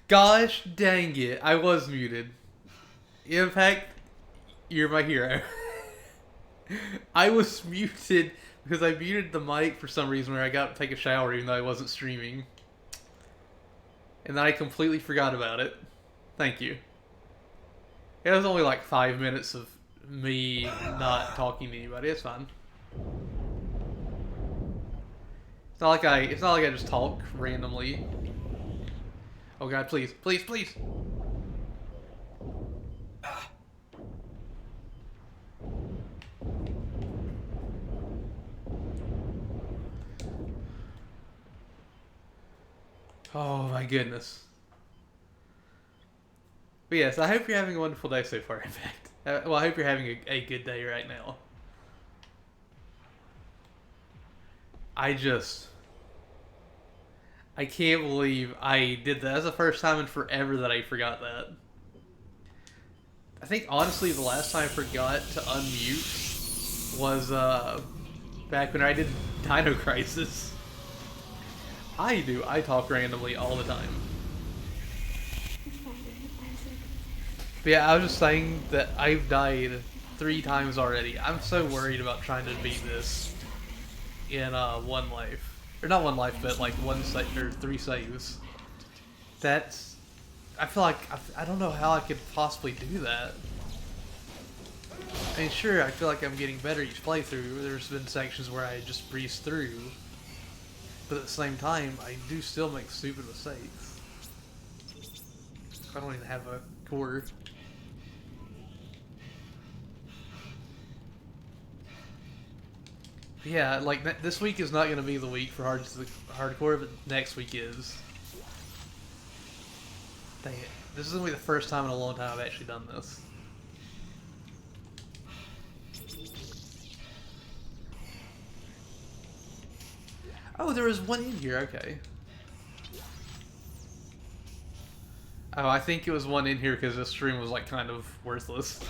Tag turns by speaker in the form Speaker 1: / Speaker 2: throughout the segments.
Speaker 1: Gosh dang it, I was muted. In fact, you're my hero. I was muted because I muted the mic for some reason where I got to take a shower even though I wasn't streaming. And then I completely forgot about it. Thank you. It was only like 5 minutes of me not talking to anybody. It's fine. It's not like I just talk randomly. Oh god, please, please, please! Oh my goodness. But yes, I hope you're having a wonderful day so far, in fact. Well, I hope you're having a good day right now. I can't believe I did that. That's the first time in forever that I forgot that. I think, honestly, the last time I forgot to unmute was, back when I did Dino Crisis. I talk randomly all the time. But yeah, I was just saying that I've died 3 times already. I'm so worried about trying to beat this in, one life. Or not one life, but like or 3 saves. That's... I feel like... I don't know how I could possibly do that. I mean, sure, I feel like I'm getting better each playthrough. There's been sections where I just breeze through. But at the same time, I do still make stupid mistakes. I don't even have a quarter. Yeah, like, this week is not going to be the week for hardcore, but next week is. Dang it. This is going to be the first time in a long time I've actually done this. Oh, there was one in here, okay. Oh, I think it was one in here because this stream was, like, kind of worthless.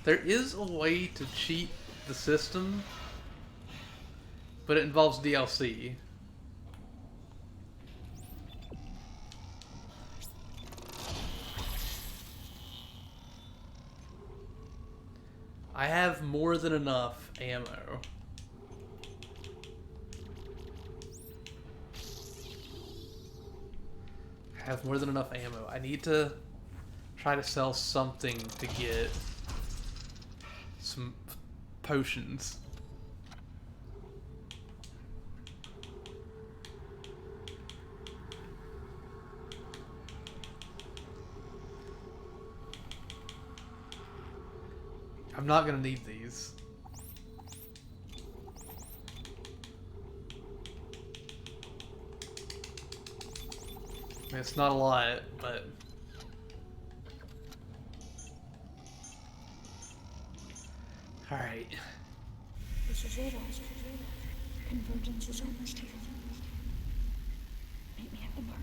Speaker 1: There is a way to cheat the system, but it involves DLC. I have more than enough ammo. I have more than enough ammo. I need to try to sell something to get some potions. I'm not gonna need these. I mean, it's not a lot, but... Alright.
Speaker 2: This is it, Oscar. Convergence is almost here. Meet me at the marker.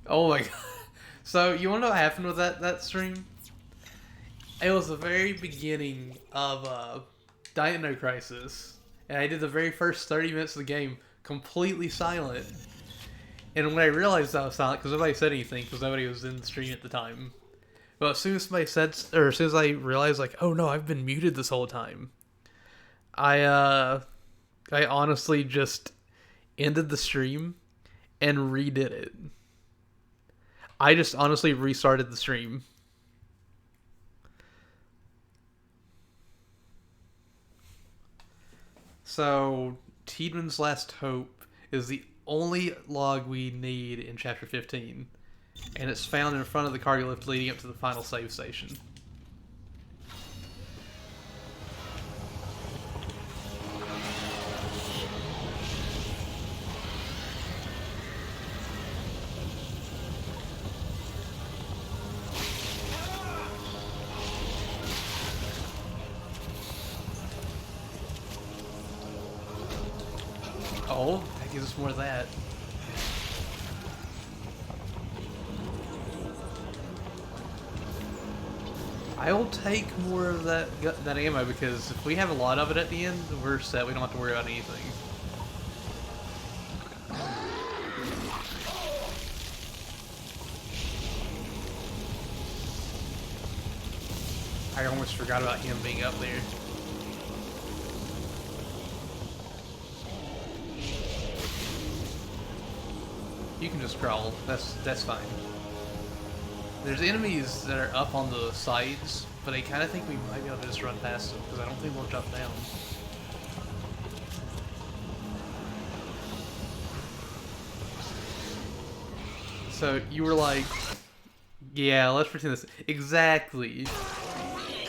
Speaker 1: Oh my god. So, you wanna know what happened with that stream? It was the very beginning of Dino Crisis, and I did the very first 30 minutes of the game completely silent. And when I realized I was silent, because nobody said anything, because nobody was in the stream at the time. But as soon as somebody said, or as soon as I realized, like, oh no, I've been muted this whole time, I honestly just ended the stream and redid it. I just honestly restarted the stream. So, Tiedeman's Last Hope is the only log we need in Chapter 15. And it's found in front of the cargo lift leading up to the final save station. Oh, that gives us more of that. I will take more of that ammo, because if we have a lot of it at the end, we're set. We don't have to worry about anything. I almost forgot about him being up there. You can just crawl. That's fine. There's enemies that are up on the sides, but I kind of think we might be able to just run past them, because I don't think we'll jump down. So you were like, yeah, let's pretend this. Exactly.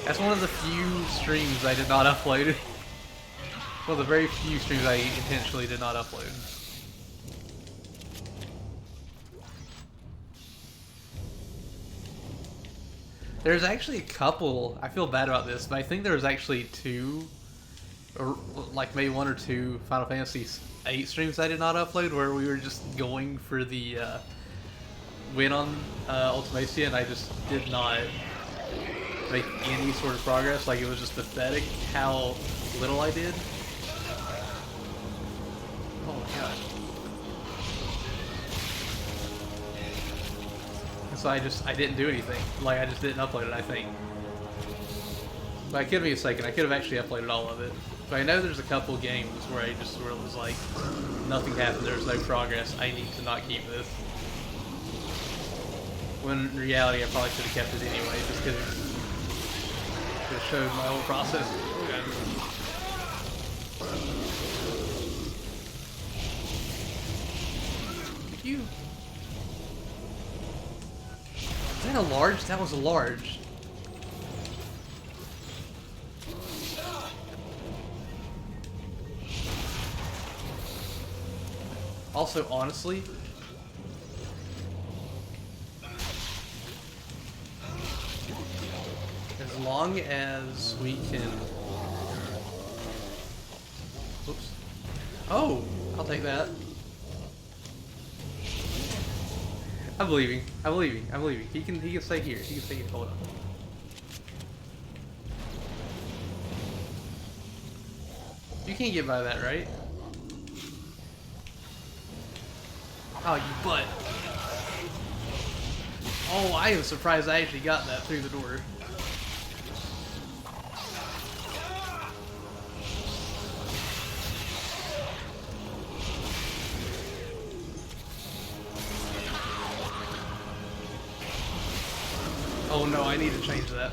Speaker 1: That's one of the few streams I did not upload. One of the very few streams I intentionally did not upload. There's actually a couple, I feel bad about this, but I think there was actually two, or like maybe one or two Final Fantasy VIII streams I did not upload where we were just going for the win on Ultimacia, and I just did not make any sort of progress. Like, it was just pathetic how little I did. Oh my god. And so I didn't do anything. Like, I just didn't upload it, I think. But I could be mistaken. I could have actually uploaded all of it. But I know there's a couple games where I just sort of was like, nothing happened, there's no progress, I need to not keep this. When in reality, I probably should have kept it anyway, just because it showed my whole process. You. Is that a large? That was a large. Also, honestly, as long as we can... Oops. Oh! I'll take that. I'm leaving. I'm leaving. I'm leaving. He can stay here. He can stay here. Hold on. You can't get by that, right? Oh, you butt. Oh, I am surprised I actually got that through the door. Oh no, I need to change that.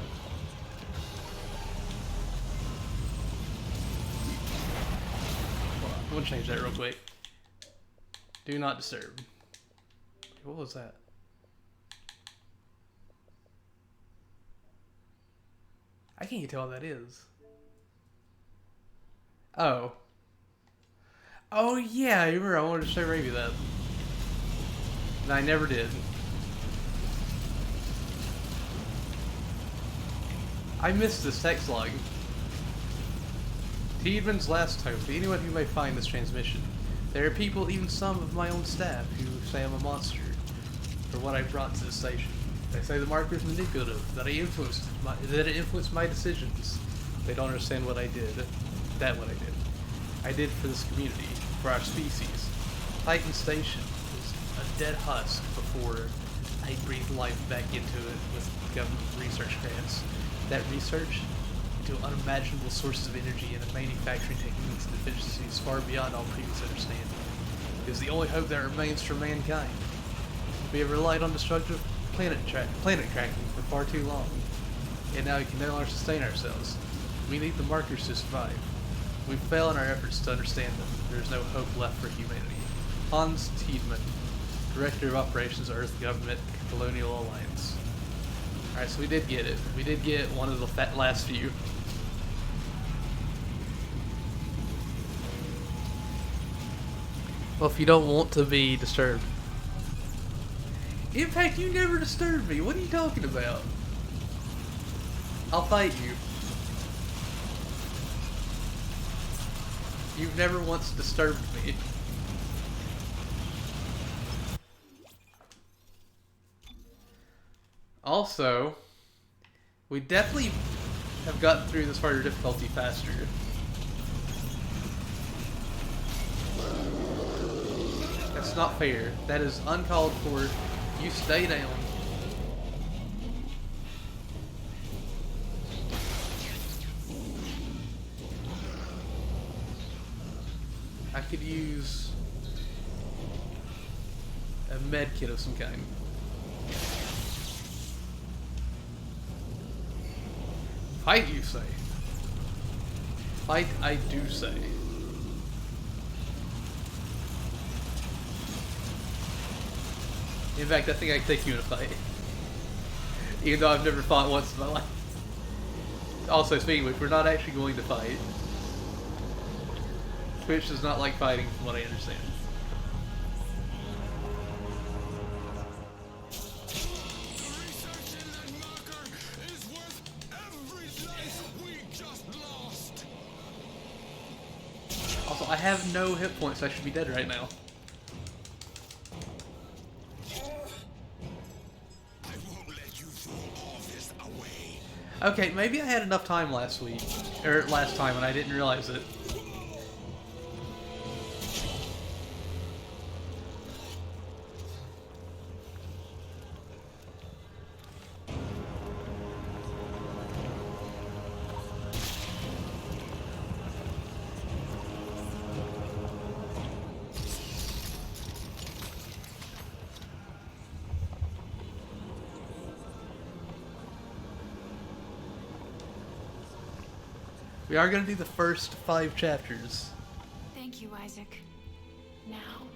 Speaker 1: Hold on, I'm gonna change that real quick. Do not disturb. What was that? I can't tell what that is. Oh. Oh yeah, I remember I wanted to show Ravi that. And I never did. I missed this text log. Tiedeman's last hope. To anyone who may find this transmission. There are people, even some of my own staff, who say I'm a monster for what I brought to the station. They say the marker is manipulative, that it influenced my decisions. They don't understand what I did. What I did. I did for this community, for our species. Titan Station was a dead husk before I breathed life back into it with government research grants. That research into unimaginable sources of energy and manufacturing techniques and efficiencies far beyond all previous understanding is the only hope that remains for mankind. We have relied on destructive planet cracking for far too long, and now we can no longer sustain ourselves. We need the markers to survive. We fail in our efforts to understand them. There is no hope left for humanity. Hans Tiedemann, Director of Operations, Earth Government, Colonial Alliance. Alright, so we did get it. We did get one of the last few. Well, if you don't want to be disturbed. In fact, you never disturb me. What are you talking about? I'll fight you. You've never once disturbed me. Also, we definitely have gotten through this harder difficulty faster. That's not fair. That is uncalled for. You stay down. I could use a med kit of some kind. Fight, you say? Fight, I do say. In fact, I think I can take you in a fight. Even though I've never fought once in my life. Also, speaking of which, we're not actually going to fight. Twitch does not like fighting, from what I understand. Also, I have no hit points, so I should be dead right now. Okay, maybe I had enough time last week, or last time, and I didn't realize it. We are going to do the first 5 chapters.
Speaker 2: Thank you, Isaac. Now,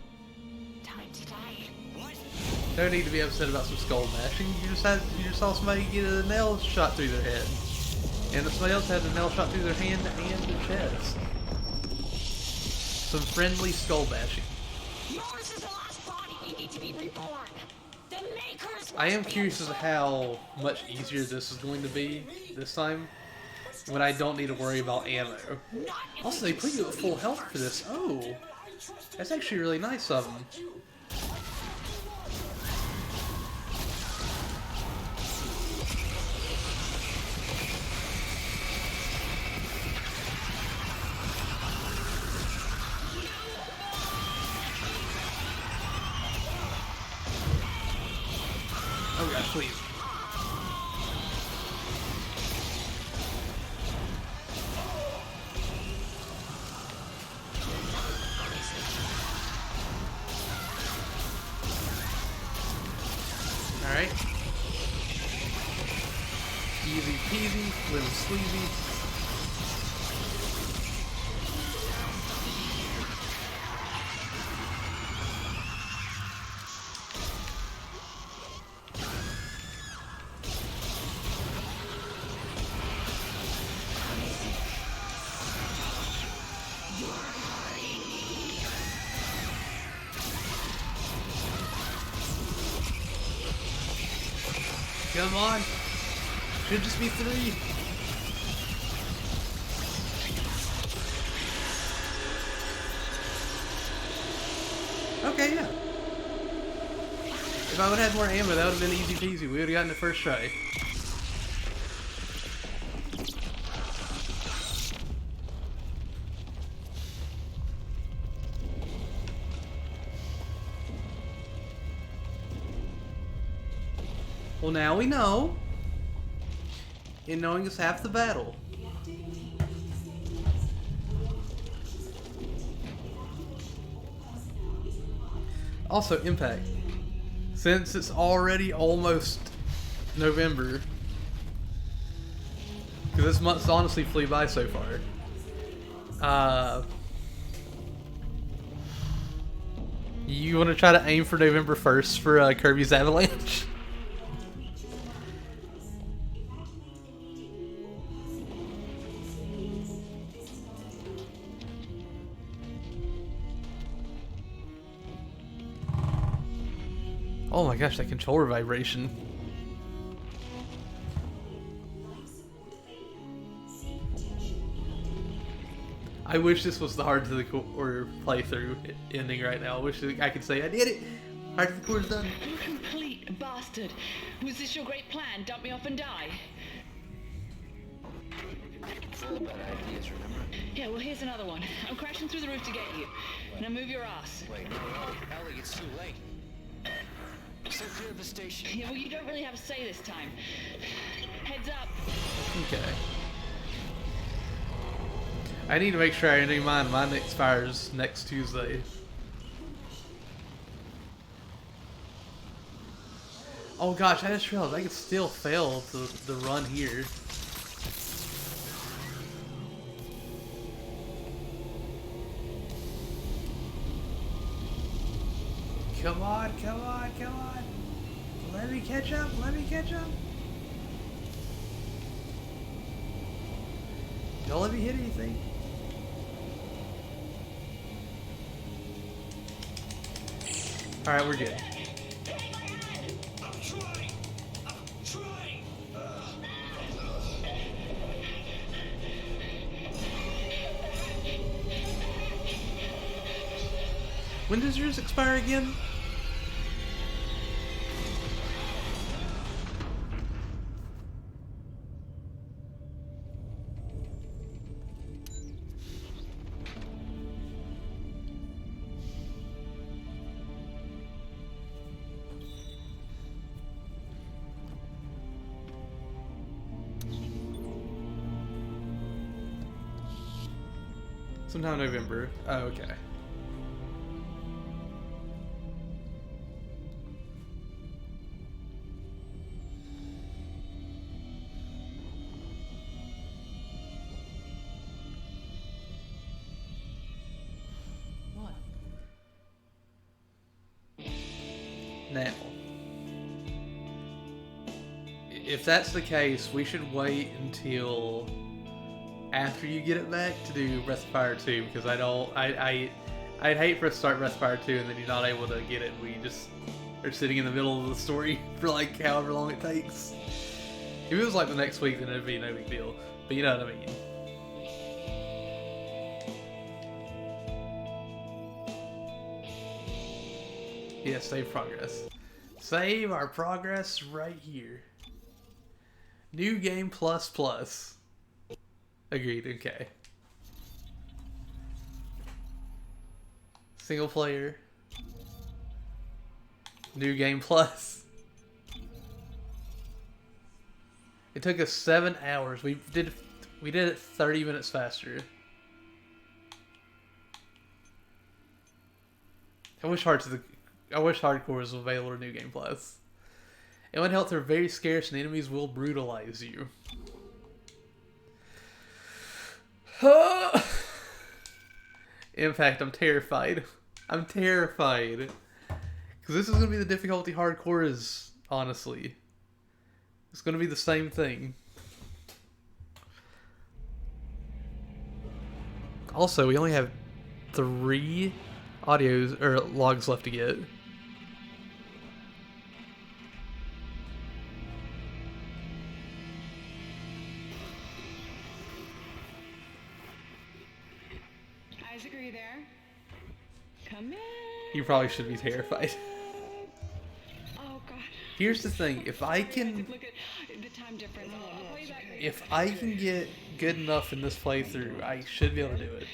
Speaker 2: time to die.
Speaker 3: What?
Speaker 1: No need to be upset about some skull mashing. You just saw somebody get a nail shot through their head. And somebody else had a nail shot through their hand and their chest. Some friendly skull bashing.
Speaker 2: Yours is the last body you need to be reborn. The Makers.
Speaker 1: I am curious as to how much easier this is going to be this time. When I don't need to worry about ammo. Also, they put you at full health for this. Oh, that's actually really nice of them. Oh gosh, please. Alright. Easy peasy, little sleazy. Come on. Should just be 3. Okay, yeah. If I would have had more ammo, that would have been easy peasy. We would have gotten the first try. Well, now we know. And knowing is half the battle. Also, Impact. Since it's already almost November, because this month's honestly flew by so far. You want to try to aim for November 1st for Kirby's Avalanche? Oh my gosh, that controller vibration. I wish this was the Heart to the Core playthrough ending right now. I wish I could say I did it. Heart to the Core's done.
Speaker 4: You complete bastard. Was this your great plan? Dump me off and die?
Speaker 3: Full of bad ideas, remember?
Speaker 4: Yeah, well, here's another one. I'm crashing through the roof to get you. Now move your ass.
Speaker 3: Wait, no, Ellie, it's too late. So clear of the station.
Speaker 4: Yeah, well, you don't really have a say this time. Heads up.
Speaker 1: Okay. I need to make sure I renew mine. Mine expires next Tuesday. Oh gosh, I just realized I could still fail the run here. Come on, come on, come on. Let me catch up, let me catch up. Don't let me hit anything. Alright, we're good.
Speaker 3: I'm trying.
Speaker 1: When does yours expire again? Sometime November. Oh, okay.
Speaker 4: What?
Speaker 1: Now, if that's the case, we should wait until after you get it back to do Breath of Fire 2, because I'd hate for us to start Breath of Fire 2 and then you're not able to get it. We just are sitting in the middle of the story for like however long it takes. If it was like the next week, then it'd be no big deal. But you know what I mean. Yeah, save progress. Save our progress right here. New game plus plus. Agreed, okay. Single player. New game plus. It took us 7 hours. We did it 30 minutes faster. I wish hardcore was available in New Game Plus. And when health are very scarce and enemies will brutalize you. In fact, I'm terrified. I'm terrified. Because this is going to be the difficulty hardcore is, honestly. It's going to be the same thing. Also, we only have 3 audios or logs left to get.
Speaker 4: Isaac, are you there? Come in.
Speaker 1: You probably should be terrified.
Speaker 4: Oh God.
Speaker 1: Here's the thing: if I can,
Speaker 4: Look at the time difference. I'll call you back.
Speaker 1: if I can get good enough in this playthrough, I should be able to do it.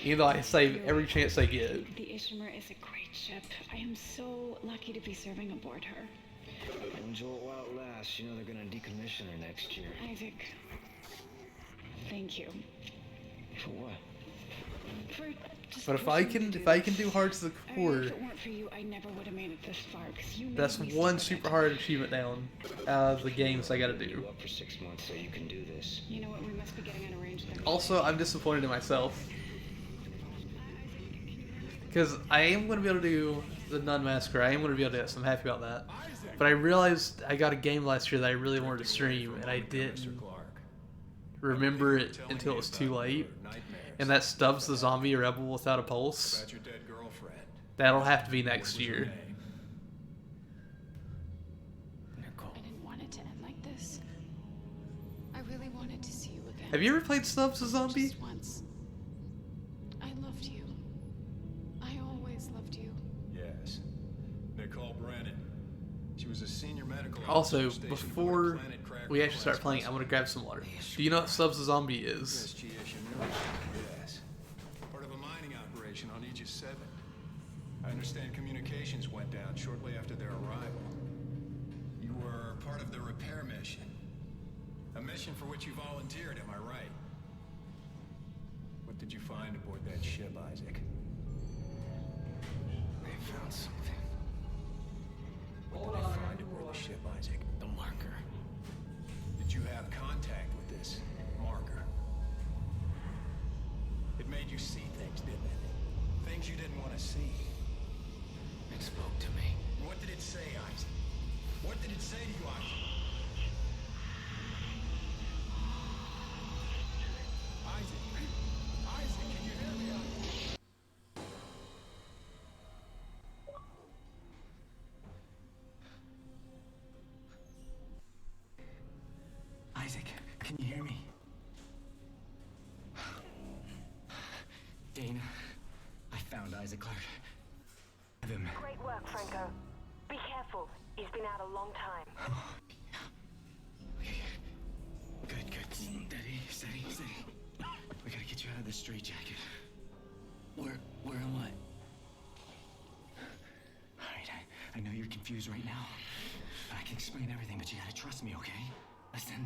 Speaker 1: Even though I save every chance I get.
Speaker 4: The Ishimura is a great ship. I am so lucky to be serving aboard her.
Speaker 3: When Joel outlasts, you know they're gonna decommission her next year.
Speaker 4: Isaac, thank you
Speaker 3: For what?
Speaker 4: for just.
Speaker 1: But if
Speaker 4: pushing me
Speaker 1: I
Speaker 4: to
Speaker 1: can do hard to the
Speaker 4: I mean,
Speaker 1: core,
Speaker 4: if it weren't for you, I never would have made it this far. 'Cause you made
Speaker 1: that's
Speaker 4: me
Speaker 1: one
Speaker 4: see what
Speaker 1: super
Speaker 4: I
Speaker 1: hard achievement down out of the games I gotta
Speaker 3: You
Speaker 1: do.
Speaker 3: up for 6 months so you can do this.
Speaker 4: You know what? We must be getting out of range then.
Speaker 1: Also, I'm disappointed in myself. Because I am going to be able to do the Nun Massacre. I am going to be able to do it, so I'm happy about that. But I realized I got a game last year that I really wanted to stream, and I didn't remember it until it was too late. And that's Stubbs the Zombie Rebel Without a Pulse.
Speaker 5: About your dead girlfriend.
Speaker 1: That'll have to be next year.
Speaker 3: Nicole.
Speaker 2: I didn't want it to end like this. I really wanted to see you again.
Speaker 1: Have you ever played Stubbs the Zombie?
Speaker 2: Just once. I loved you. I always loved you.
Speaker 5: Yes. Nicole Brennan. She was a senior medical
Speaker 1: Also,
Speaker 5: officer stationed aboard
Speaker 1: before
Speaker 5: a Planet Cracker
Speaker 1: we actually start
Speaker 5: class
Speaker 1: playing, I'm going to grab some water. Do you know what Stubbs the Zombie is?
Speaker 5: SGS Union. Yes. Part of a mining operation on Aegis 7. I understand communications went down shortly after their arrival. You were part of the repair mission. A mission for which you volunteered, am I right? What did you find aboard that ship, Isaac?
Speaker 3: They found something.
Speaker 5: What did they find aboard the ship, Isaac?
Speaker 3: The marker.
Speaker 5: Did you have contact with this marker? It made you see things, didn't it? Things you didn't want to see.
Speaker 3: It spoke to me. Can you hear me? Dana, I found Isaac Clarke. Have him.
Speaker 6: Great work, Franco. Be careful. He's been out a long time.
Speaker 3: Good, good. Steady, steady, steady. We gotta get you out of this straitjacket. Where am I? Alright, I know you're confused right now. But I can explain everything, but you gotta trust me, okay? Listen,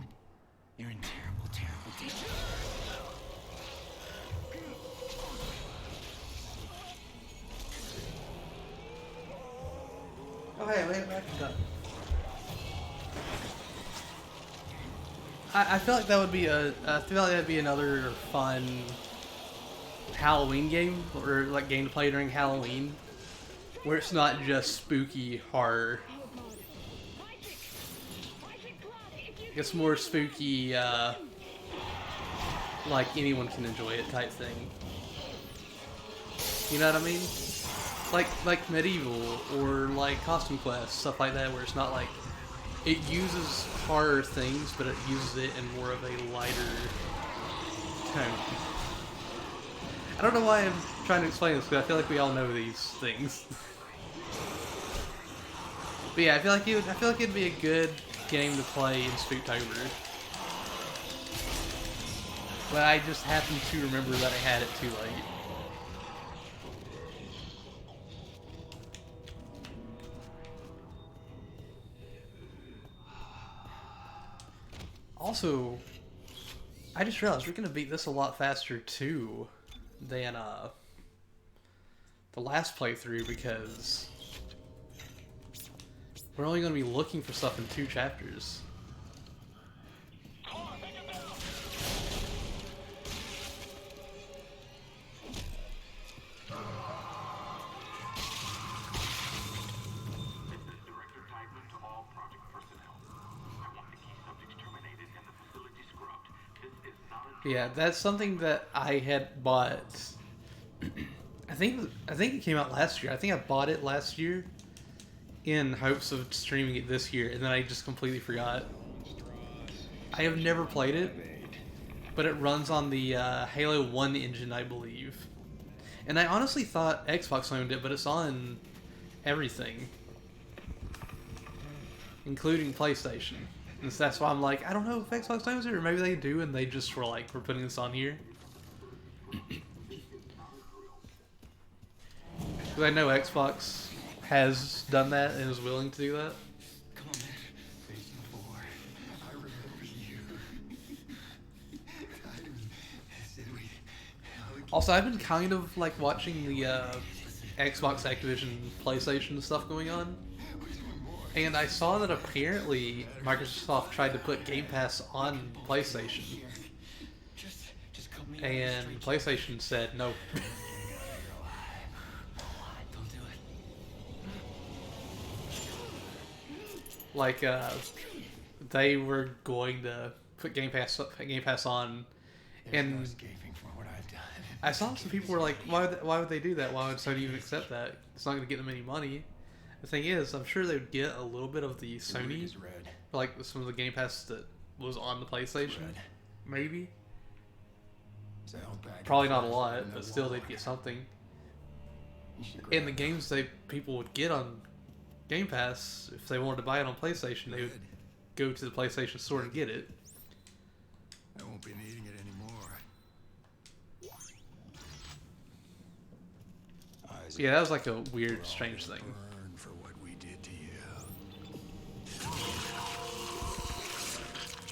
Speaker 3: you're in terrible, terrible danger.
Speaker 1: Oh hey, I made it back in time. I feel like that would be I feel like that'd be another fun Halloween game, or like game to play during Halloween, where it's not just spooky horror. It's more spooky, like anyone can enjoy it type thing. You know what I mean? Like Medieval or like Costume Quest, stuff like that, where it's not like it uses horror things, but it uses it in more of a lighter tone. I don't know why I'm trying to explain this, because I feel like we all know these things. But yeah, I feel like it'd be a good game to play in Spooktober. But I just happened to remember that I had it too late. Also, I just realized we're gonna beat this a lot faster too than the last playthrough, because we're only gonna be looking for stuff in 2 chapters. Yeah, that's something that I had bought. I think it came out last year. I think I bought it last year in hopes of streaming it this year, and then I just completely forgot. I have never played it, but it runs on the Halo 1 engine, I believe. And I honestly thought Xbox owned it, but it's on everything, including PlayStation. And so that's why I'm like, I don't know if Xbox owns it, or maybe they do, and they just were like, we're putting this on here. Because I know Xbox has done that and is willing to do that.
Speaker 3: Come on, man. Phase 4. I remember you.
Speaker 1: Also, I've been kind of like watching the Xbox, Activision, PlayStation stuff going on. And I saw that apparently Microsoft tried to put Game Pass on PlayStation. And PlayStation said no.
Speaker 3: Don't do it.
Speaker 1: Like, they were going to put Game Pass on, and I saw some people were like, why would they do that? Why would Sony even accept that? It's not going to get them any money. The thing is, I'm sure they would get a little bit of the Sony, like some of the Game Pass that was on the PlayStation, maybe. Probably not a lot, but still they'd get something. And the games people would get on Game Pass, if they wanted to buy it on PlayStation, they would go to the PlayStation store and get it.
Speaker 5: I won't be needing it anymore.
Speaker 1: Yeah, that was like a weird, strange thing.
Speaker 5: Burn for what we did to you.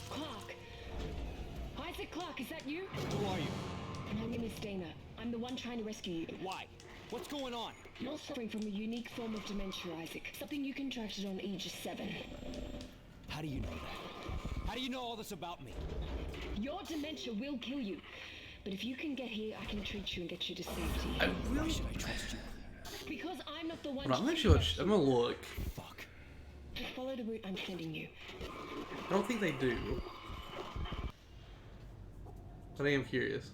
Speaker 4: Clark! Isaac Clark, is that you?
Speaker 7: Who are you?
Speaker 4: My name is Dana. I'm the one trying to rescue you.
Speaker 7: Why? What's going on?
Speaker 4: You're suffering from a unique form of dementia, Isaac. Something you contracted on Aegis 7.
Speaker 7: How do you know that? How do you know all this about me?
Speaker 4: Your dementia will kill you. But if you can get here, I can treat you and get you to safety.
Speaker 7: Why should I trust you?
Speaker 4: Because I'm not the one.
Speaker 1: Hold on, I'm gonna look.
Speaker 7: Fuck.
Speaker 4: Just follow the route I'm sending you.
Speaker 1: I don't think they do. But I am curious.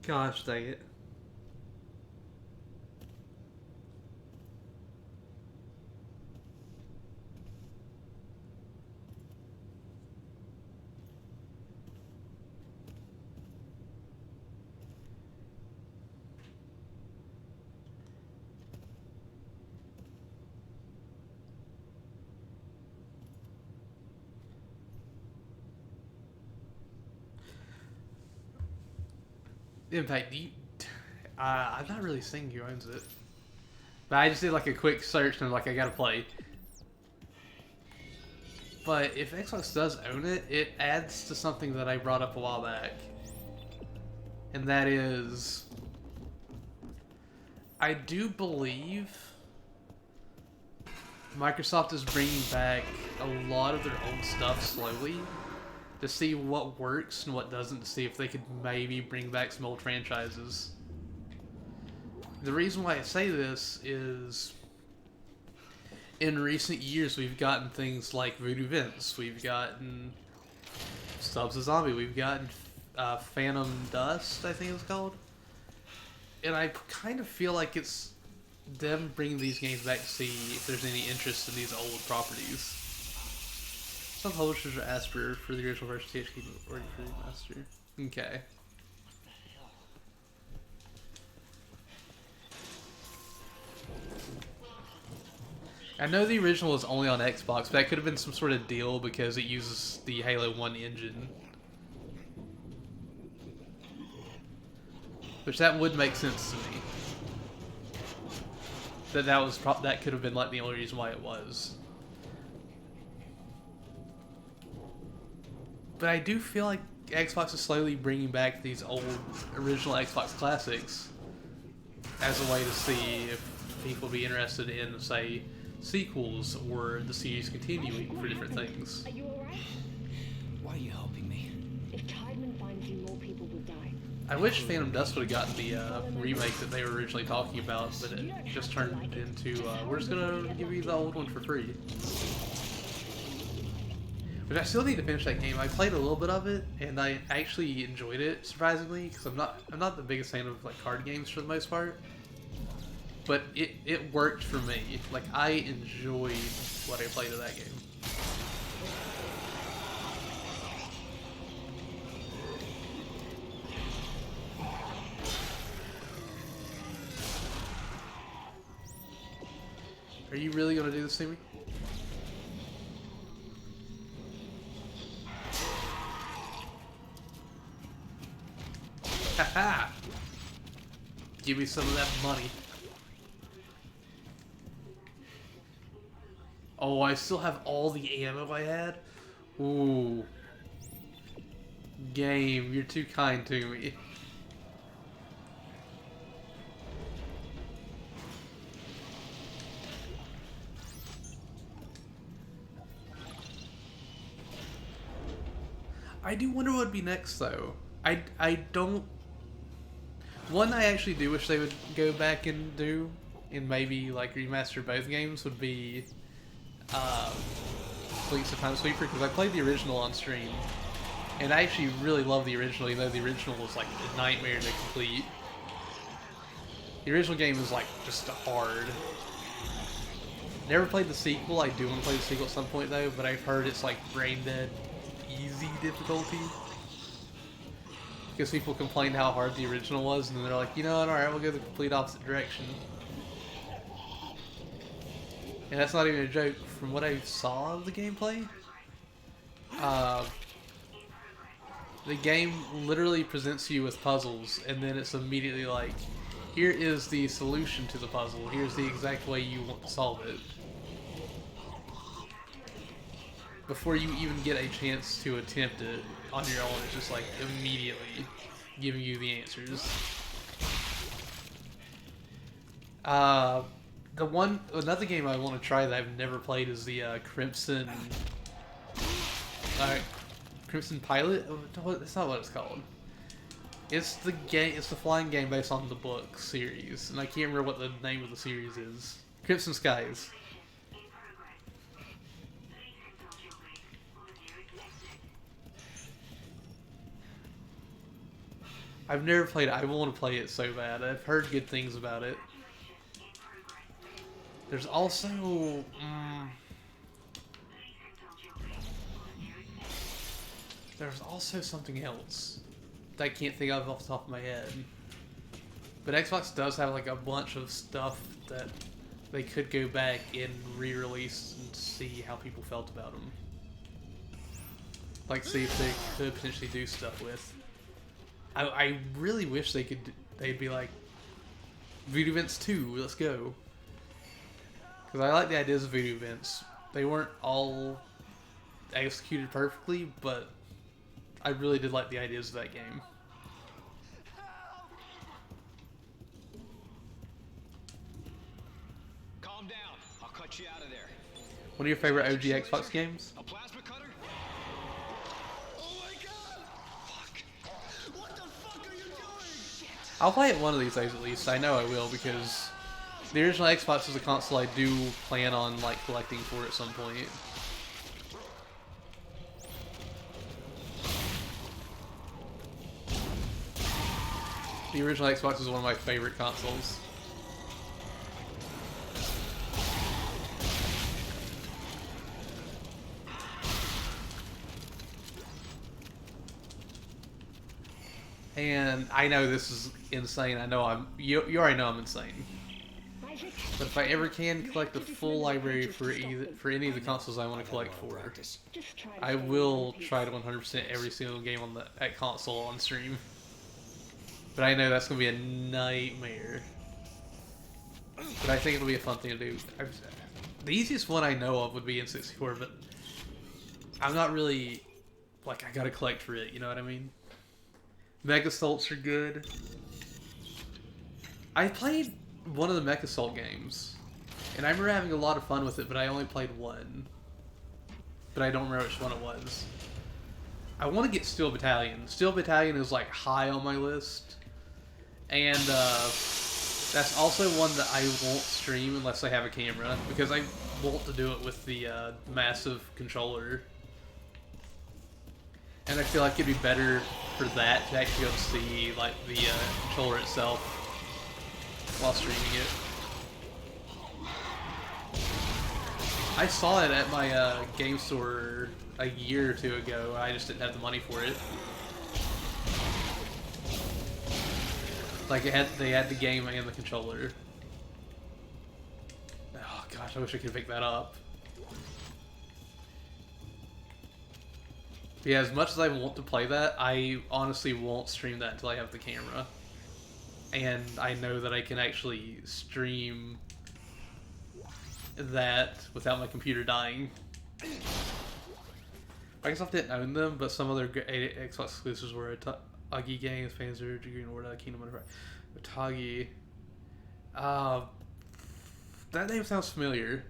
Speaker 1: Gosh dang it. Impact, I'm not really seeing who owns it. But I just did like a quick search and like I gotta play. But if Xbox does own it, it adds to something that I brought up a while back. And that is, I do believe Microsoft is bringing back a lot of their old stuff slowly to see what works and what doesn't, to see if they could maybe bring back some old franchises. The reason why I say this is, in recent years we've gotten things like Voodoo Vince, we've gotten Stubbs the Zombie, we've gotten Phantom Dust, I think it was called. And I kind of feel like it's them bringing these games back to see if there's any interest in these old properties. Some publishers are asked for the original version THQ or for the master. Okay. I know the original was only on Xbox, but that could have been some sort of deal because it uses the Halo 1 engine. Which that would make sense to me. That could have been like the only reason why it was. But I do feel like Xbox is slowly bringing back these old original Xbox classics as a way to see if people would be interested in, say, sequels or the series continuing for different things.
Speaker 4: Are you alright?
Speaker 7: Why are you helping me?
Speaker 4: If Tideman finds you, more people will die.
Speaker 1: I wish Phantom Dust would have gotten the remake that they were originally talking about, but it just turned into, we're just gonna give you the old one for free. But I still need to finish that game. I played a little bit of it, and I actually enjoyed it, surprisingly, because I'm not the biggest fan of like card games for the most part. But it worked for me. Like, I enjoyed what I played of that game. Are you really gonna do this to me? Haha! Give me some of that money. Oh, I still have all the ammo I had? Ooh. Game, you're too kind to me. I do wonder what would be next, though. I don't... One I actually do wish they would go back and do, and maybe, like, remaster both games, would be... Fleets of Time Sweeper, because I played the original on stream, and I actually really love the original, even though the original was like a nightmare to complete. The original game is like just hard. Never played the sequel. I do want to play the sequel at some point though, but I've heard it's like brain dead easy difficulty. Because people complain how hard the original was, and then they're like, you know what, alright, we'll go the complete opposite direction. And that's not even a joke. From what I saw of the gameplay, the game literally presents you with puzzles, and then it's immediately like, here is the solution to the puzzle. Here's the exact way you want to solve it. Before you even get a chance to attempt it on your own, it's just like immediately giving you the answers. Another game I want to try that I've never played is the Crimson Pilot. That's not what it's called. It's the game. It's the flying game based on the book series, and I can't remember what the name of the series is. Crimson Skies. I've never played it. I want to play it so bad. I've heard good things about it. There's also... there's also something else that I can't think of off the top of my head. But Xbox does have like a bunch of stuff that they could go back and re-release and see how people felt about them. Like, see if they could potentially do stuff with. I really wish they could. They'd be like, Voodoo Events 2, let's go. Because I like the ideas of Voodoo Events. They weren't all executed perfectly, but I really did like the ideas of that game.
Speaker 7: Calm down. I'll cut you out of there.
Speaker 1: One of your favorite OG Xbox games?
Speaker 7: A plasma cutter? Oh my god! Fuck. What the fuck are you doing?
Speaker 1: I'll play it one of these days at least. I know I will because the original Xbox is a console I do plan on like collecting for at some point. The original Xbox is one of my favorite consoles. And I know this is insane. I know you already know I'm insane. But if I ever can collect the full library for any of the consoles I want to collect for, I will try to 100% every single game on that console on stream. But I know that's gonna be a nightmare. But I think it'll be a fun thing to do. The easiest one I know of would be N64, but I'm not really like I gotta collect for it. You know what I mean? Megastalts are good. I played one of the Mechasalt games, and I remember having a lot of fun with it, but I only played one. But I don't remember which one it was. I want to get Steel Battalion. Steel Battalion is like high on my list. And that's also one that I won't stream unless I have a camera, because I want to do it with the massive controller. And I feel like it'd be better for that to actually be able to see like the controller itself while streaming it. I saw it at my game store a year or two ago. I just didn't have the money for it. Like they had the game and the controller. Oh gosh, I wish I could pick that up. But yeah, as much as I want to play that, I honestly won't stream that until I have the camera. And I know that I can actually stream that without my computer dying. Microsoft didn't own them, but some other Xbox exclusives were Agi Games, Panzer, Dragoon Order, Kingdom of Otagi. That name sounds familiar.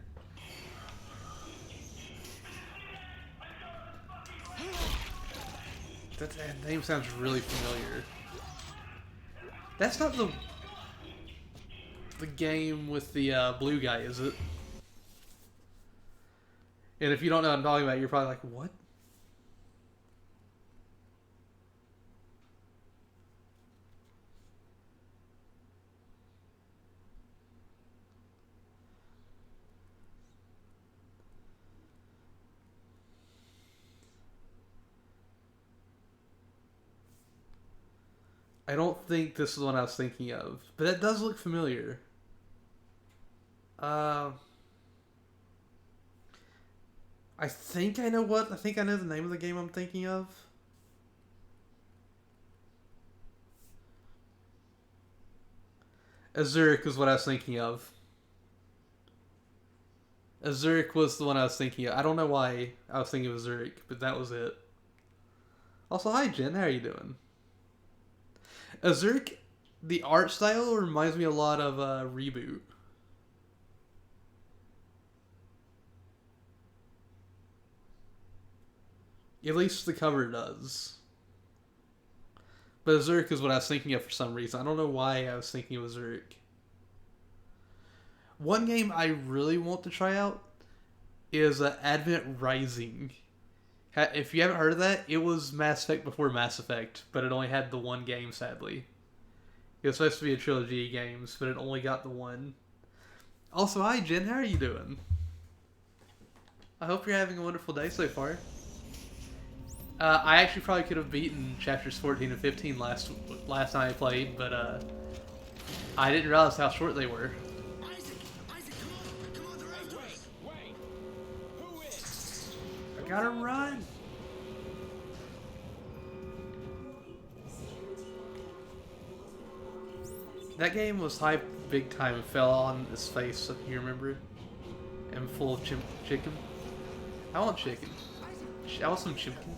Speaker 1: That name sounds really familiar. That's not the game with the blue guy, is it? And if you don't know what I'm talking about, you're probably like, what? I don't think this is the one I was thinking of, but that does look familiar. I think I know I think I know the name of the game I'm thinking of. Azuric was what I was thinking of. Azuric was the one I was thinking of. I don't know why I was thinking of Azuric, but that was it. Also, hi Jen, how are you doing? Azuric, the art style reminds me a lot of Reboot. At least the cover does. But Azuric is what I was thinking of for some reason. I don't know why I was thinking of Azuric. One game I really want to try out is Advent Rising. If you haven't heard of that, it was Mass Effect before Mass Effect, but it only had the one game, sadly. It was supposed to be a trilogy of games, but it only got the one. Also, hi Jen, how are you doing? I hope you're having a wonderful day so far. I actually probably could have beaten chapters 14 and 15 last time I played, but I didn't realize how short they were.
Speaker 7: Isaac, come on, they're after us.
Speaker 3: Wait! Who is?
Speaker 1: I gotta run! That game was hyped big time and fell on his face, if you remember it. And full of chicken. I want chicken. I want some chicken.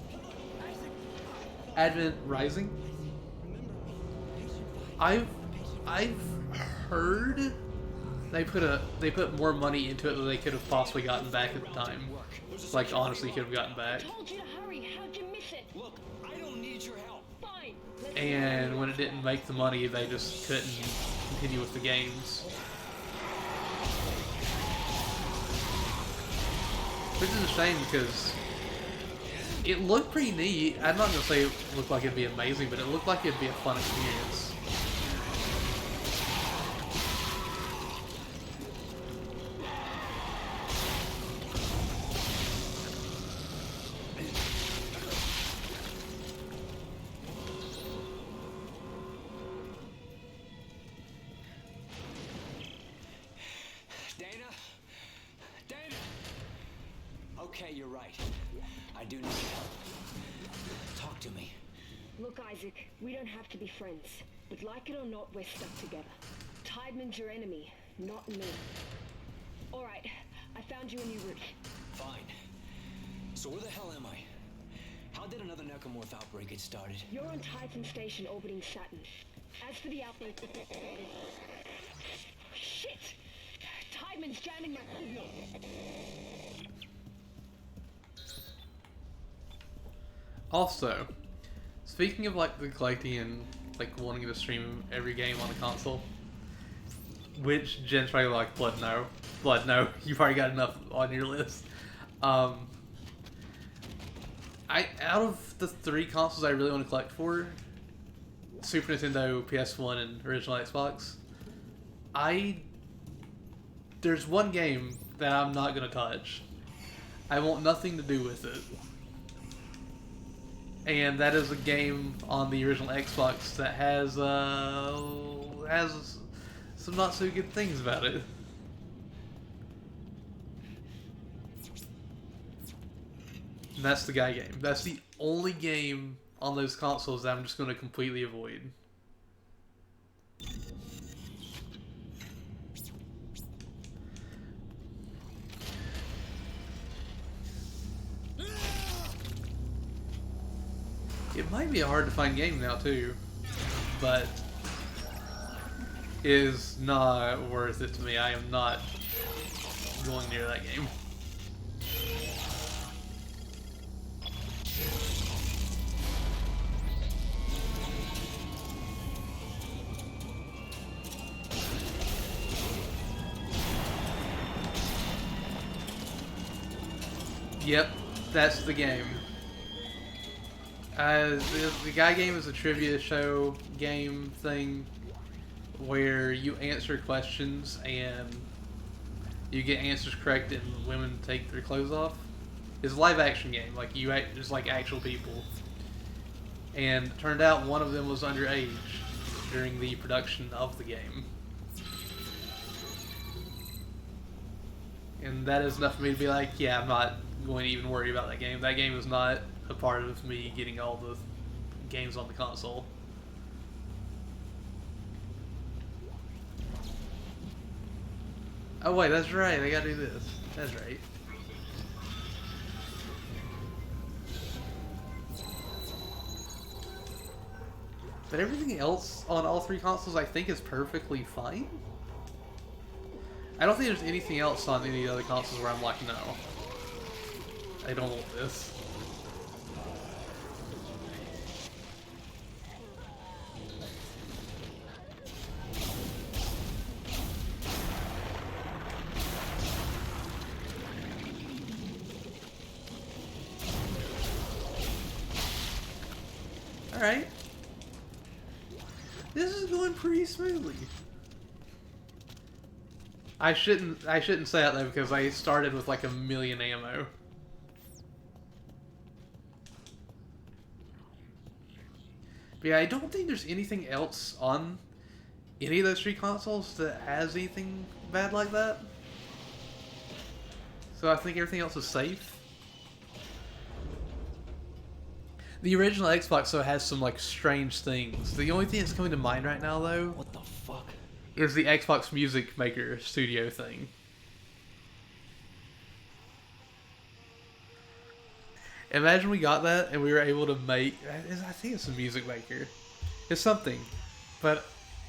Speaker 1: Advent Rising. I've heard they put more money into it than they could have possibly gotten back at the time. Like honestly could have gotten back.
Speaker 4: I told you to hurry. How'd you miss it?
Speaker 3: Look, I don't need your help.
Speaker 4: Fine. Let's
Speaker 1: And when it didn't make the money, they just couldn't continue with the games. Which is a shame because it looked pretty neat. I'm not gonna say it looked like it'd be amazing, but it looked like it'd be a fun experience.
Speaker 3: Dana! Okay, you're right. I do need your help. Talk to me.
Speaker 4: Look, Isaac, we don't have to be friends, but like it or not, we're stuck together. Tideman's your enemy, not me. All right, I found you a new route.
Speaker 3: Fine. So where the hell am I? How did another necromorph outbreak get started?
Speaker 4: You're on Titan Station orbiting Saturn. As for the outbreak... Shit! Tideman's jamming my signal.
Speaker 1: Also, speaking of like the collecting and like wanting to stream every game on a console, which Jen's probably like, Blood, no, you've already got enough on your list. Out of the 3 consoles I really want to collect for, Super Nintendo, PS1, and original Xbox, there's one game that I'm not gonna touch. I want nothing to do with it. And that is a game on the original Xbox that has some not so good things about it. And that's the Guy game. That's the only game on those consoles that I'm just going to completely avoid. It might be a hard to find game now too, but it is not worth it to me. I am not going near that game. Yep, that's the game. The Guy game is a trivia show game thing where you answer questions and you get answers correct and women take their clothes off. It's a live action game, like you act just like actual people. And it turned out one of them was underage during the production of the game. And that is enough for me to be like, yeah, I'm not going to even worry about that game. That game is not a part of me getting all the games on the console. Oh wait, that's right, I gotta do this. That's right. But everything else on all 3 consoles I think is perfectly fine. I don't think there's anything else on any other consoles where I'm like, no, I don't want this. Alright. This is going pretty smoothly. I shouldn't say that though, because I started with like 1,000,000 ammo. But yeah, I don't think there's anything else on any of those three consoles that has anything bad like that. So I think everything else is safe. The original Xbox though has some like strange things. The only thing that's coming to mind right now though,
Speaker 3: What the fuck?
Speaker 1: is the Xbox Music Maker Studio thing. Imagine we got that and we were able to make, I think it's a Music Maker. It's something. But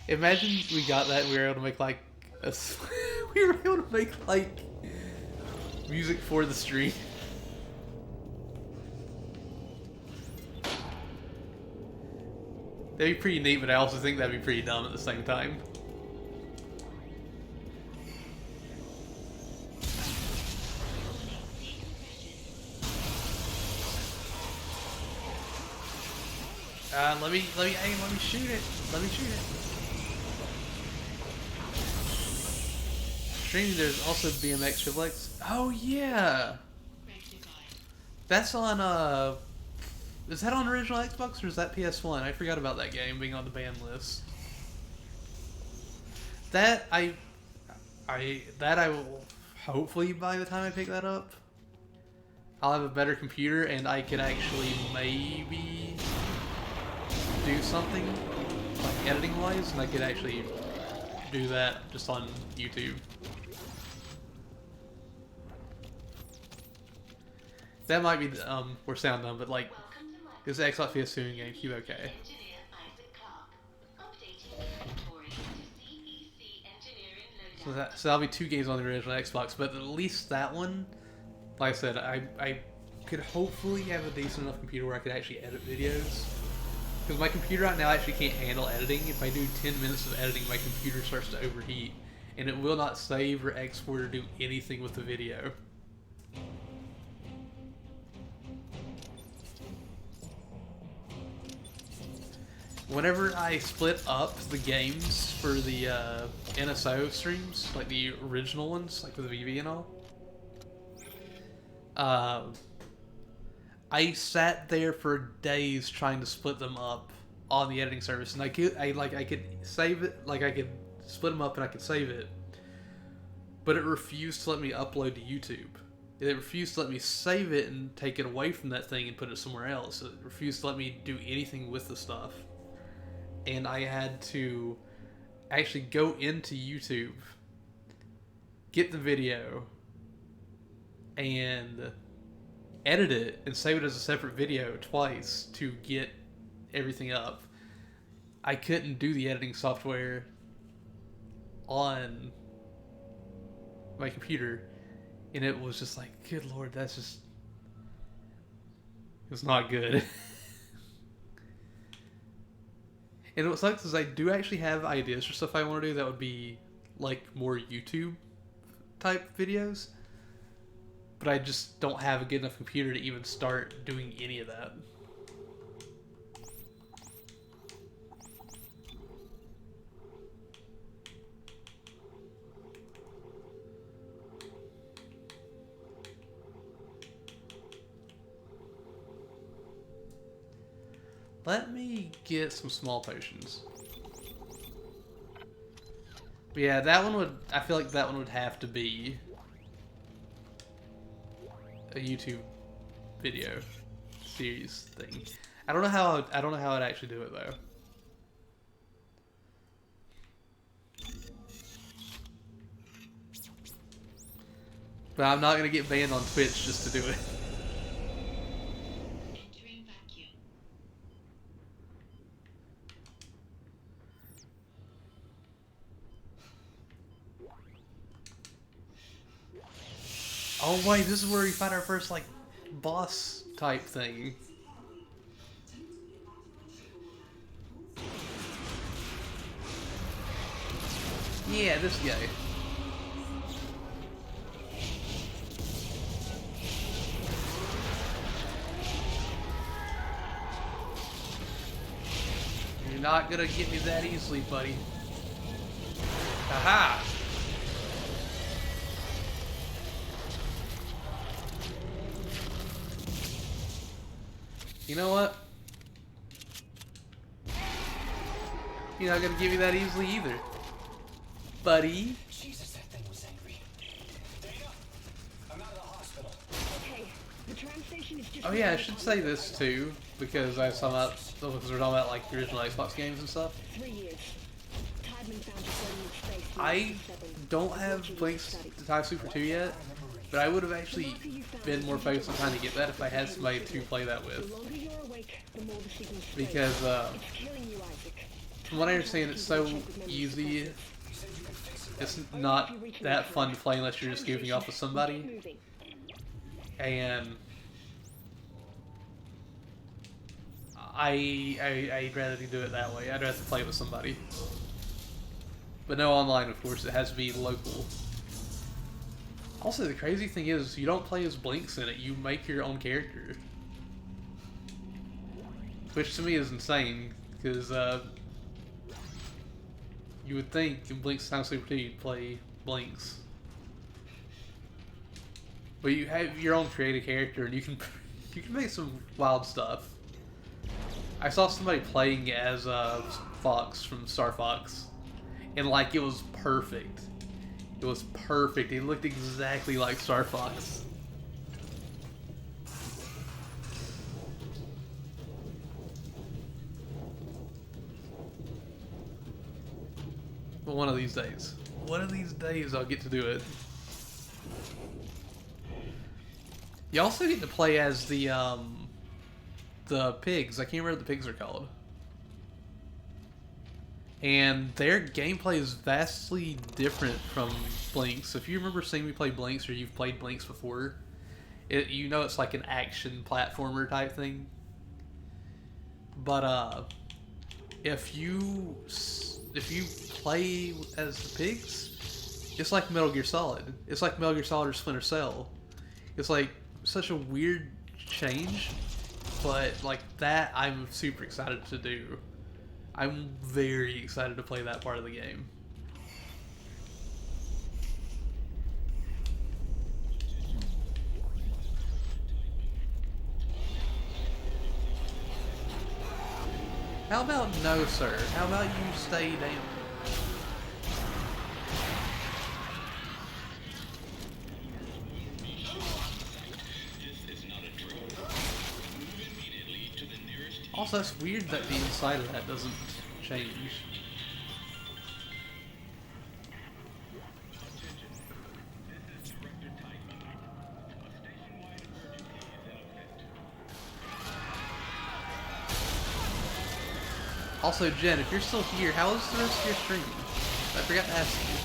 Speaker 1: imagine we got that and we were able to make like we were able to make like music for the stream. That'd be pretty neat, but I also think that'd be pretty dumb at the same time. Let me shoot it. Let me shoot it. Streaming, there's also BMX Triple X. Oh yeah! That's on, is that on original Xbox or is that PS1? I forgot about that game being on the ban list. That I will hopefully by the time I pick that up, I'll have a better computer and I can actually maybe do something like editing wise, and I could actually do that just on YouTube. That might be or sound dumb, but like it's Xbox, PS2, and GameCube. Okay. So that'll be 2 games on the original Xbox, but at least that one, like I said, I could hopefully have a decent enough computer where I could actually edit videos. Because my computer right now actually can't handle editing. If I do 10 minutes of editing, my computer starts to overheat, and it will not save or export or do anything with the video. Whenever I split up the games for the NSO streams, like the original ones, like with the VV and all, I sat there for days trying to split them up on the editing service, and I could save it, like I could split them up and I could save it, but it refused to let me upload to YouTube. It refused to let me save it and take it away from that thing and put it somewhere else. It refused to let me do anything with the stuff, and I had to actually go into YouTube, get the video, and edit it and save it as a separate video twice to get everything up. I couldn't do the editing software on my computer, and it was just like, good lord, that's just, it's not good. And what sucks is I do actually have ideas for stuff I want to do that would be like more YouTube type videos, but I just don't have a good enough computer to even start doing any of that. Let me get some small potions. But yeah, that one would, I feel like that one would have to be a YouTube video series thing. I don't know how I'd actually do it though. But I'm not gonna get banned on Twitch just to do it. Oh wait, this is where we find our first like boss type thing. Yeah, this guy. not gonna get me that easily, buddy. Haha! You know what? You're not gonna give me that easily either, buddy.
Speaker 3: Jesus, that thing was angry. Dana, I'm out of the hospital.
Speaker 4: Okay, the tram station is just...
Speaker 1: Oh yeah, I should say this too, because I saw that, because we're talking about like the original Xbox games and stuff.
Speaker 4: 3 years. Tideman found a floating in space.
Speaker 1: I don't have Blink's Dive Super 2 yet, but I would have actually been more focused on trying to get that if I had somebody to play that
Speaker 4: The
Speaker 1: with.
Speaker 4: longer you're awake, the more the signals spread.
Speaker 1: Because
Speaker 4: It's killing you, Isaac.
Speaker 1: from what I understand, it's so easy. It's not that fun to play unless you're just goofing off with somebody.
Speaker 4: Moving.
Speaker 1: And I'd rather do it that way. I'd rather play with somebody. But no online, of course. It has to be local. Also, the crazy thing is, you don't play as Blinks in it. You make your own character. Which to me is insane, because you would think in Blink's Time Super 2 you'd play Blinks. But you have your own creative character, and you can make some wild stuff. I saw somebody playing as Fox from Star Fox, and like it was perfect. It was perfect. It looked exactly like Star Fox. But one of these days I'll get to do it. You also get to play as the pigs. I can't remember what the pigs are called. And their gameplay is vastly different from Blinks. If you remember seeing me play Blinks, or you've played Blinks before, you know it's like an action platformer type thing. But if you play as the pigs, it's like Metal Gear Solid. It's like Metal Gear Solid or Splinter Cell. It's like such a weird change, but like that I'm super excited to do. I'm very excited to play that part of the game. How about no, sir? How about you stay down? Also, it's weird that the inside of that doesn't change. Also, Jen, if you're still here, how is the rest of your stream? I forgot to ask you.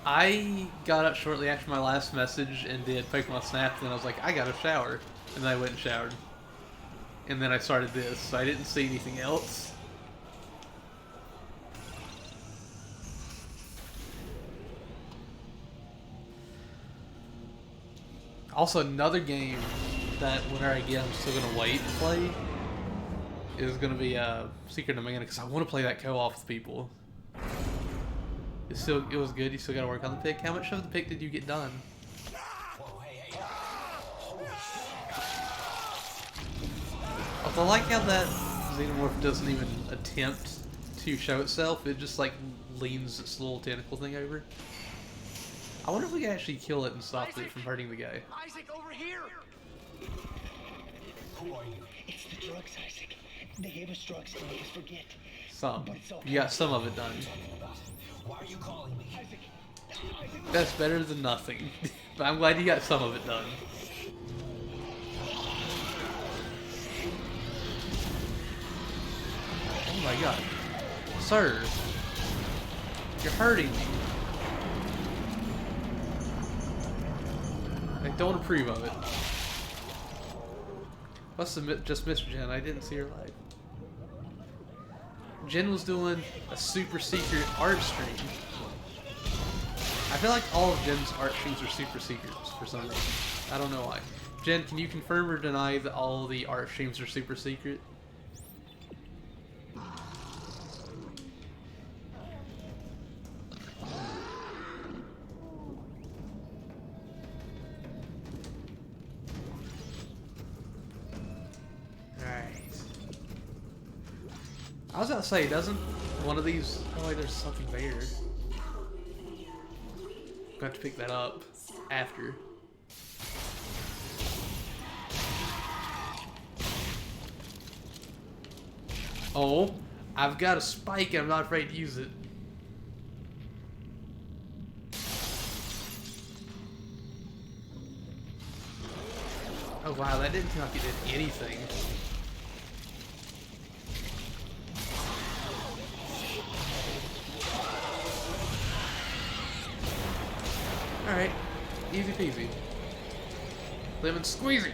Speaker 1: I got up shortly after my last message and did Pokemon Snap, and then I was like, I gotta shower. And then I went and showered. And then I started this, so I didn't see anything else. Also, another game that whenever I get, I'm still gonna wait to play is gonna be Secret of Mana, because I want to play that co-op with people. It was good. You still gotta work on the pick. How much of the pick did you get done? I like how that Xenomorph doesn't even attempt to show itself. It just like leans its little tentacle thing over. I wonder if we can actually kill it and stop it from hurting the guy.
Speaker 7: Isaac, over here!
Speaker 3: Who are you?
Speaker 7: It's the drugs, Isaac. They gave us drugs to make us forget.
Speaker 1: Some. You got some of it done.
Speaker 3: Why are you calling me?
Speaker 7: Isaac,
Speaker 1: That's better than nothing. But I'm glad you got some of it done. Oh my god. Sir. You're hurting me. I don't approve of it. Must have just missed Jen. I didn't see her live. Jen was doing a super secret art stream. I feel like all of Jen's art streams are super secrets for some reason. I don't know why. Jen, can you confirm or deny that all the art streams are super secret? I was about to say, doesn't one of these... Oh wait, there's something there. I'm going to have to pick that up after. Oh, I've got a spike and I'm not afraid to use it. Oh wow, that didn't seem like it did anything. Alright, easy peasy. Lemon squeezy.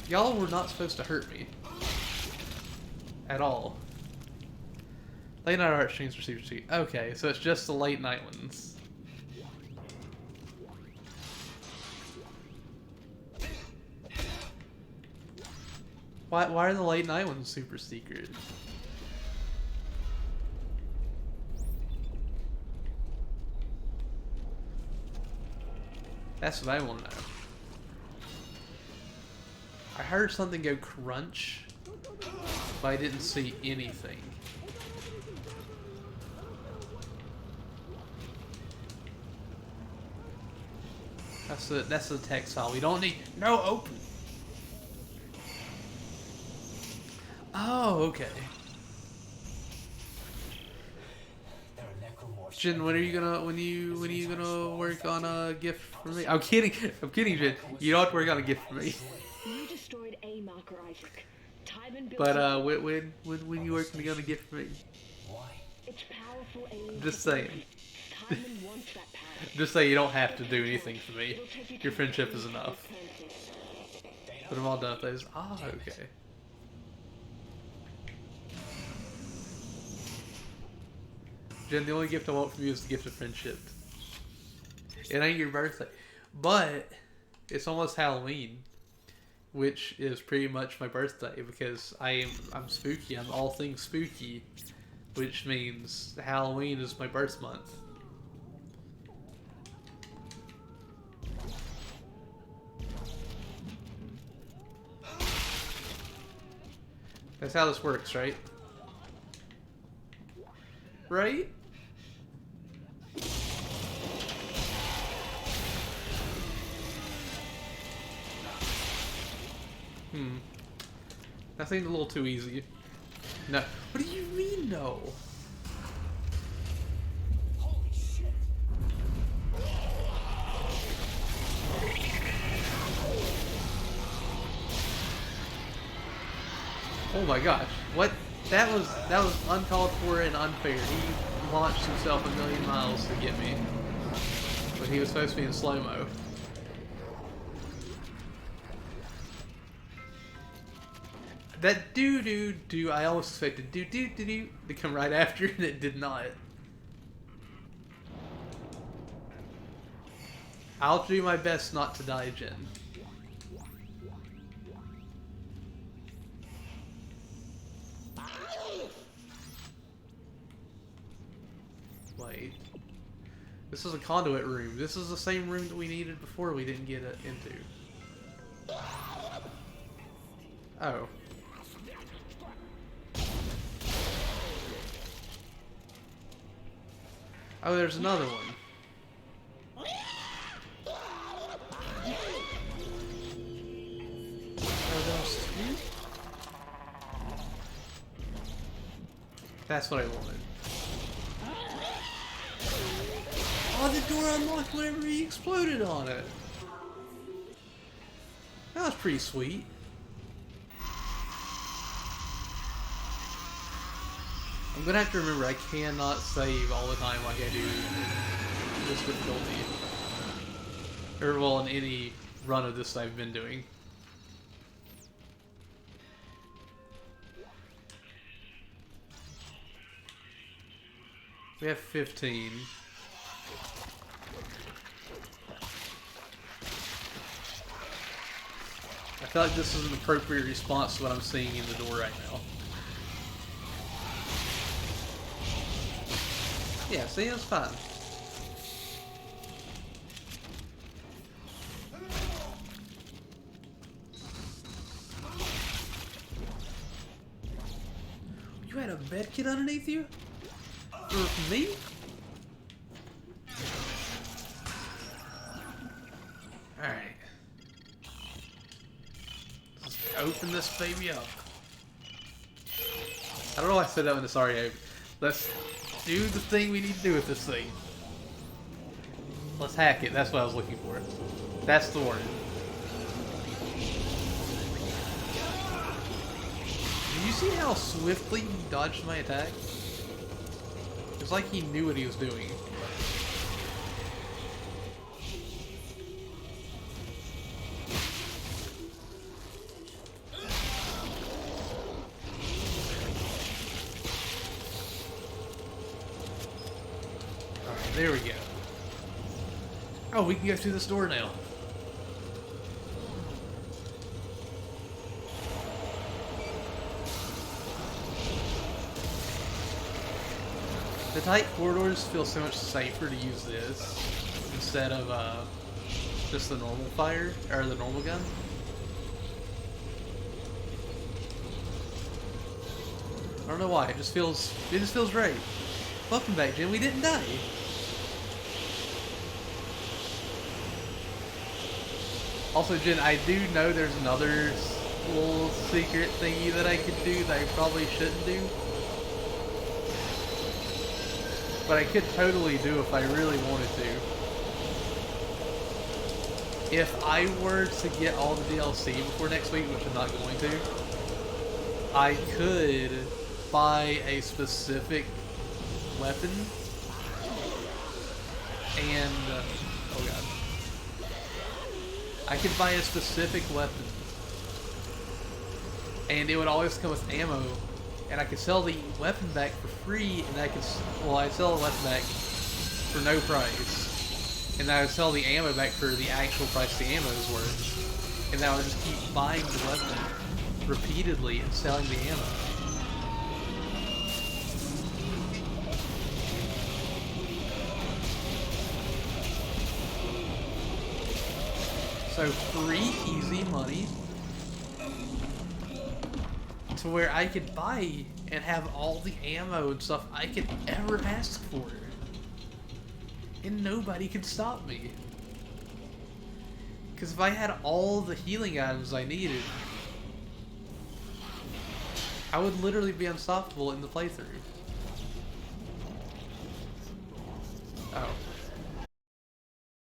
Speaker 1: Y'all were not supposed to hurt me. At all. Late night art streams for Super Cheat. Okay, so it's just the late night ones. Why are the late night ones super secret? That's what I want to know. I heard something go crunch, but I didn't see anything. That's the text file. We don't need no open. Oh, okay. Jin, when are you gonna work on a gift for me? I'm kidding, Jin. You don't have to work on a gift for me.
Speaker 4: You destroyed A marker, Isaac. Tiedemann built
Speaker 1: But when you working on a gift for me?
Speaker 4: It's powerful alien
Speaker 1: Just saying.
Speaker 4: Tiedemann wants that power.
Speaker 1: Just say you don't have to do anything for me.
Speaker 4: It'll take you to
Speaker 1: Your friendship
Speaker 4: the
Speaker 1: is enough.
Speaker 4: planet.
Speaker 1: But I'm all done with those. Ah, okay. Jen, the only gift I want from you is the gift of friendship. It ain't your birthday. But it's almost Halloween, which is pretty much my birthday because I'm spooky. I'm all things spooky, which means Halloween is my birth month. That's how this works, right? Right? That seemed a little too easy. No. What do you mean, no?
Speaker 7: Holy shit!
Speaker 1: Oh my gosh. What? That was uncalled for and unfair. He launched himself 1,000,000 miles to get me. But he was supposed to be in slow-mo. That do, I almost expected do to come right after, and it did not. I'll do my best not to die, Jen. Wait. This is a conduit room. This is the same room that we needed before we didn't get it into. Oh. Oh, there's another one. Oh, those two? That's what I wanted. Oh, the door unlocked whenever he exploded on it. That was pretty sweet. I'm gonna have to remember I cannot save all the time like I do in this difficulty. Or, well, in any run of this I've been doing. We have 15. I feel like this is an appropriate response to what I'm seeing in the door right now. Yeah, see, it's fine. You had a med kit underneath you? For me? Alright. Let's open this baby up. I don't know why I said that when it's already open. Let's do the thing we need to do with this thing. Let's hack it. That's what I was looking for. That's the word. Did you see how swiftly he dodged my attack? It's like he knew what he was doing. Alright, there we go. Oh, we can go through this door now. The tight corridors feel so much safer to use this instead of just the normal fire or the normal gun. I don't know why. It just feels great. Welcome back, Jim. We didn't die. Also, Jen, I do know there's another little secret thingy that I could do that I probably shouldn't do. But I could totally do if I really wanted to. If I were to get all the DLC before next week, which I'm not going to, I could buy a specific weapon and... oh god. I could buy a specific weapon and it would always come with ammo. And I could sell the weapon back for free, and I'd sell the weapon back for no price. And I would sell the ammo back for the actual price the ammo is worth. And I would just keep buying the weapon repeatedly and selling the ammo. So free, easy money. To where I could buy and have all the ammo and stuff I could ever ask for. And nobody could stop me. Because if I had all the healing items I needed, I would literally be unstoppable in the playthrough.